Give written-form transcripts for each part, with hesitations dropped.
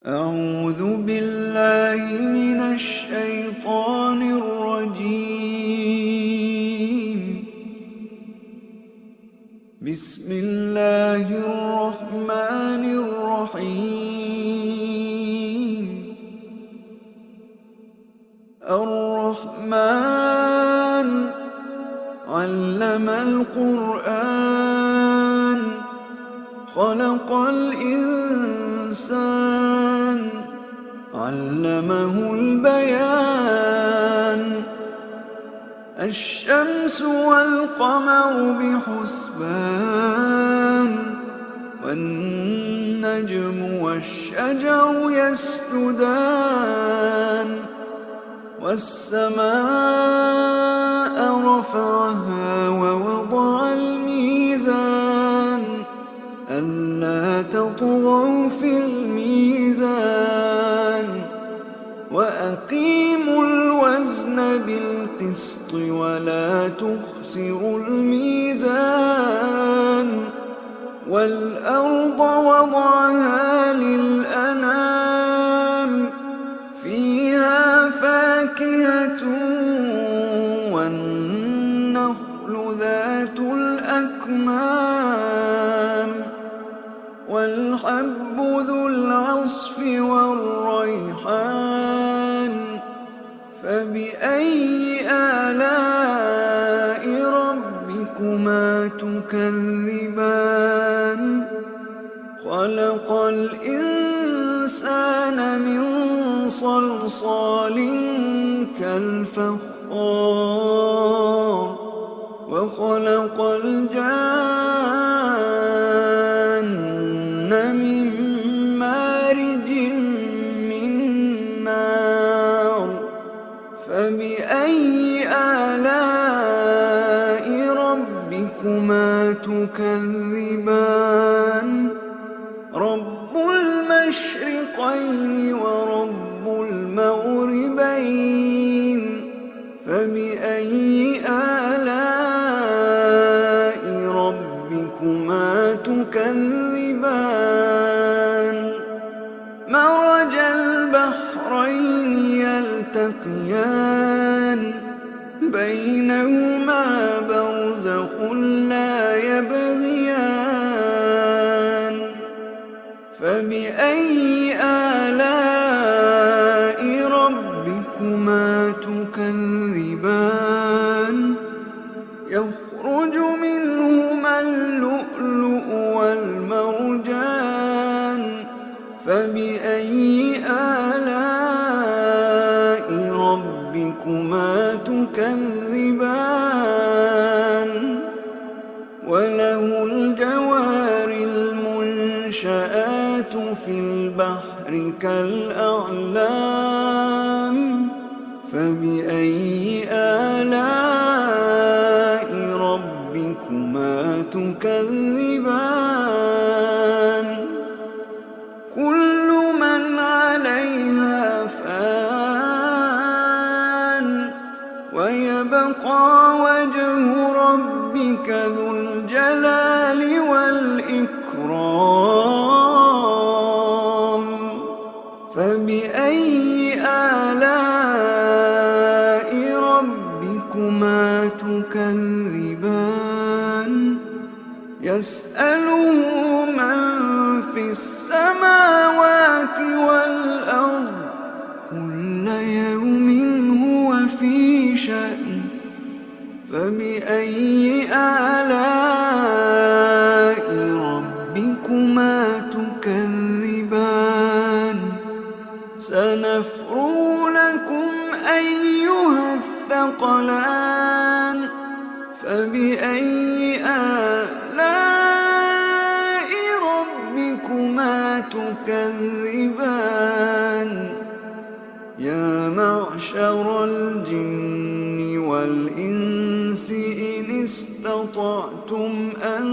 أعوذ بالله من الشيطان الرجيم. بسم الله الرحمن الرحيم. الرحمن علم القرآن خلق الإنسان علمه البيان. الشمس والقمر بحسبان والنجم والشجر يسجدان. والسماء رفعها ووضع الميزان ألا تطغوا في الميزان وأقيموا الوزن بالقسط ولا تخسروا الميزان. والأرض وضعها للأنام فيها فاكهة والنخل ذات الأكمام والحب ذو العصف والريحان. فبأي آلاء ربكما تكذبان؟ خلق الإنسان من صلصال كالفخار وخلق الجان من مارج من نار. فبأي آلاء ربكما تكذبان؟ رب المشرقين ورب المغربين. فبأي آلاء ربكما تكذبان؟ مرج البحرين يلتقيان بينهما برزخ لا يبغيان. فبأي آلاء ربكما تكذبان؟ يخرج منهما اللؤلؤ والمرجان. فبأي آلاء ربكما تكذبان؟ وله الجوار المنشآت في البحر كالأعلام. فبأي آلاء ربكما تكذبان؟ كل من عليها فان ويبقى وجه ربك ذو الجلال والإكرام. فبأي آلاء ربكما تكذبان؟ يسأله من في السماوات والأرض كل يوم هو في شأن. فبأي آلاء ربكما تكذبان؟ سنفرغ لكم أيها الثقلان. فبأي آلاء ربكما تكذبان؟ يا معشر الجن والإنس إن استطعتم أن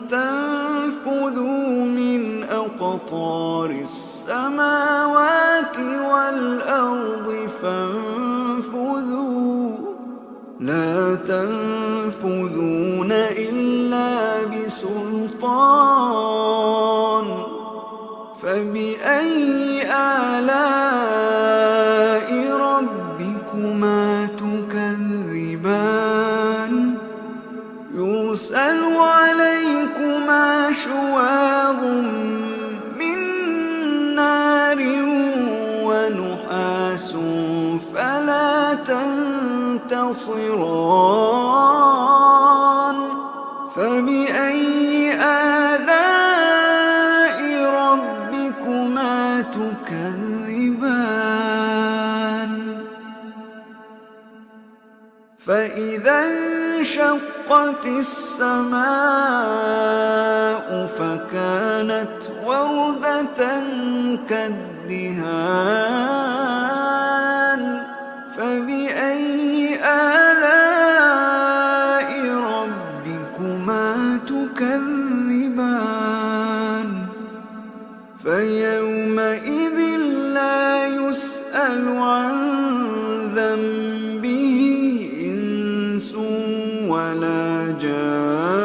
تنفذوا من أقطار السماوات والأرض فانفذوا لا تنفذون إلا بسلطان. فبأي آلاء ربكما تكذبان يرسل عليكما شواظ من نار ونحاس فلا تنتصران فبأي آلاء ربكما تكذبان فإذا انشقت السماء فكانت وردة كالدهان فبأي آلاء ربكما تكذبان فيومئذ لا يسأل عن ذنبه إنس ولا جان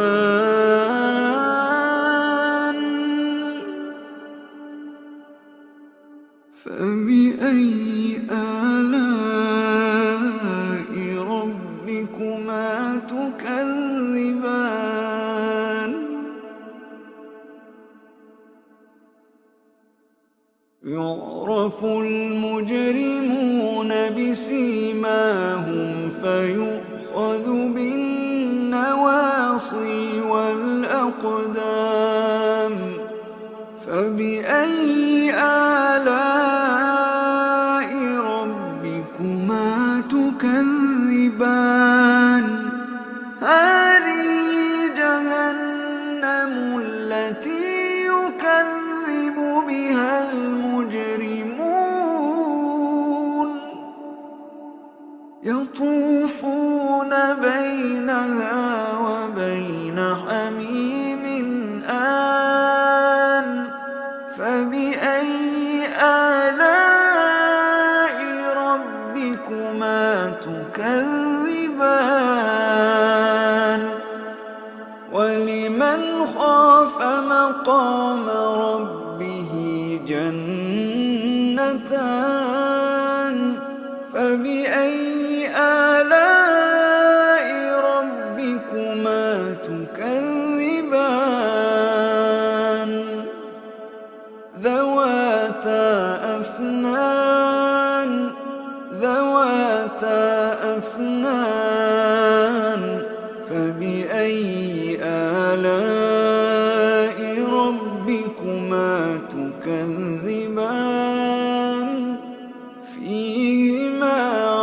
فبأي آلاء ربكما تكذبان يعرف المجرمون بسيماهم فيؤخذ بالنواصي والأقدام فبأي آلاء ربكما تكذبان هذه جهنم التي يكذب بها المجرمون يطوفون بينها وبين حميم آن فبأي آلاء ربكما تكذبان ولمن خاف مقام ربه جنتان فبأي آلاء ربكما تكذبان ذواتا أفنان فبأي آلاء ربكما تكذبان فيهما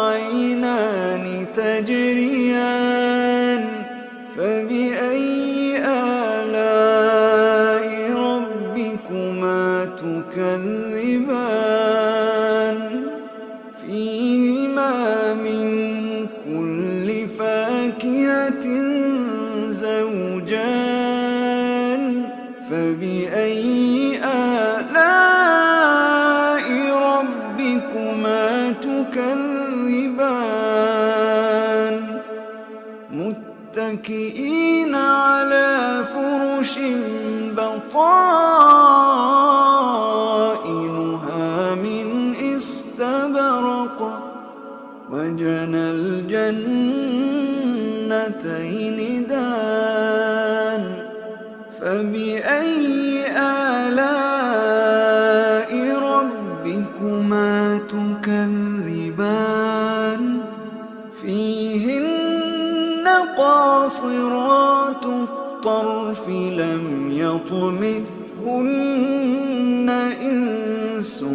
عينان تجريان فبأي آلاء ربكما تكذبان فيهما من كل فاكهة زوجان فبأي آلاء ربكما تكذبان متكئين على فرش بطائنها من استبرق وجنى الجنتين دان فبأي آلاء ربكما تكذبان فيهن قاصرات الطرف لم يطمثهن إنس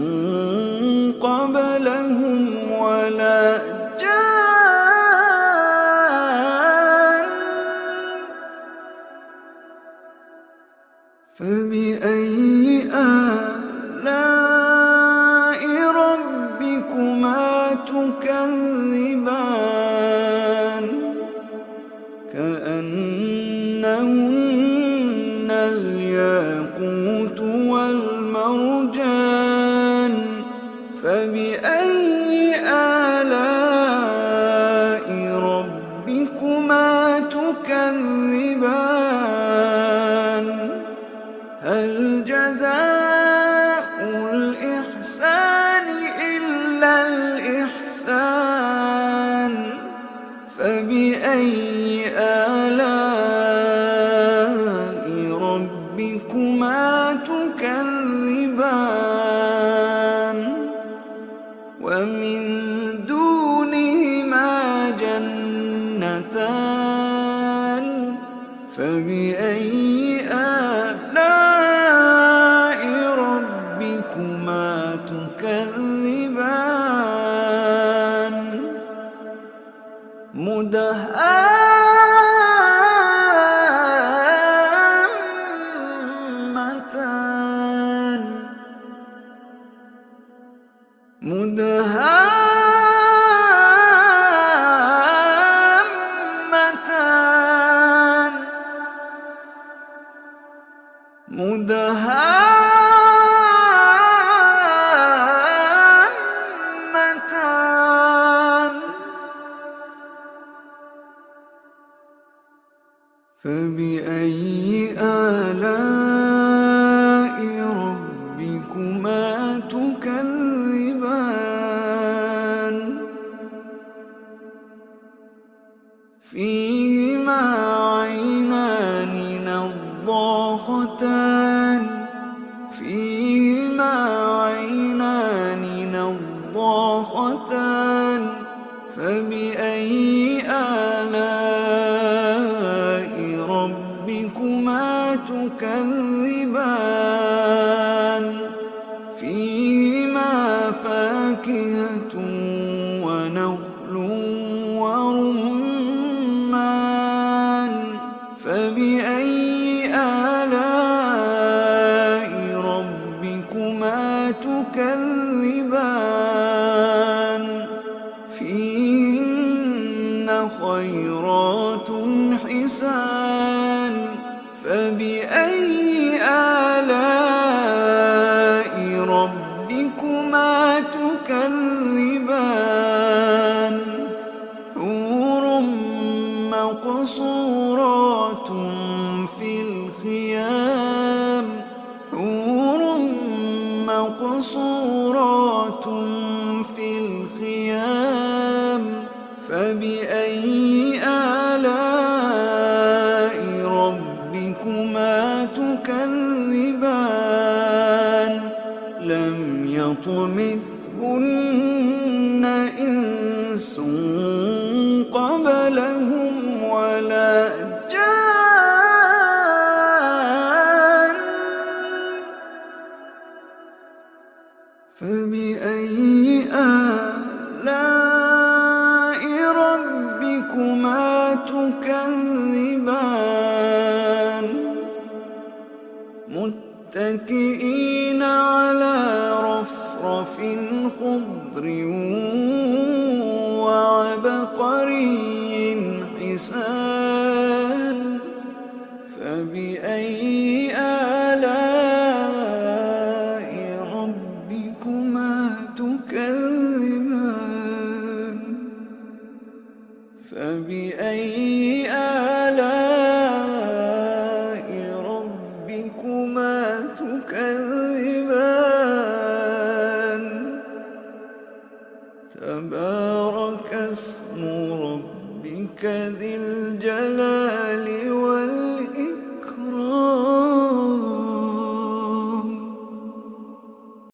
قبلهم ولا جان فبأي آلاء ربكما تكذبان كأنهن الياقوت والمرجان فبأي آلاء ربكما تكذبان هل جزاء الإحسان إلا الإحسان فبأي آلاء ربكما تكذبان ومن دونهما جنتان فبأي آلاء ربكما تكذبان مدهامتان مدهامتان فبأي آلاء ربكما تكذبان فيهما عينان نضاختان فيهما عينان نضاختان فبأي آلاء ربكما تكذبان فيهما فاكهة ونخل ورمان فبأي آلاء ربكما تكذبان فيهن خيرات حسان فبأي آلاء ربكما تكذبان حور مقصورات في الخيام حور مقصورات في الخيام فبأي آلاء ربكما تكذبان لم يطمثهن إنس قبلهم ولا جان فبأي آلاء ربكما تكذبان متكئين على رفرف خضر وعبقري حسان فبأي آلاء ربكما تكذبان فبأي آلاء ربكما تكذبان تبارك اسم ربك ذي الجلال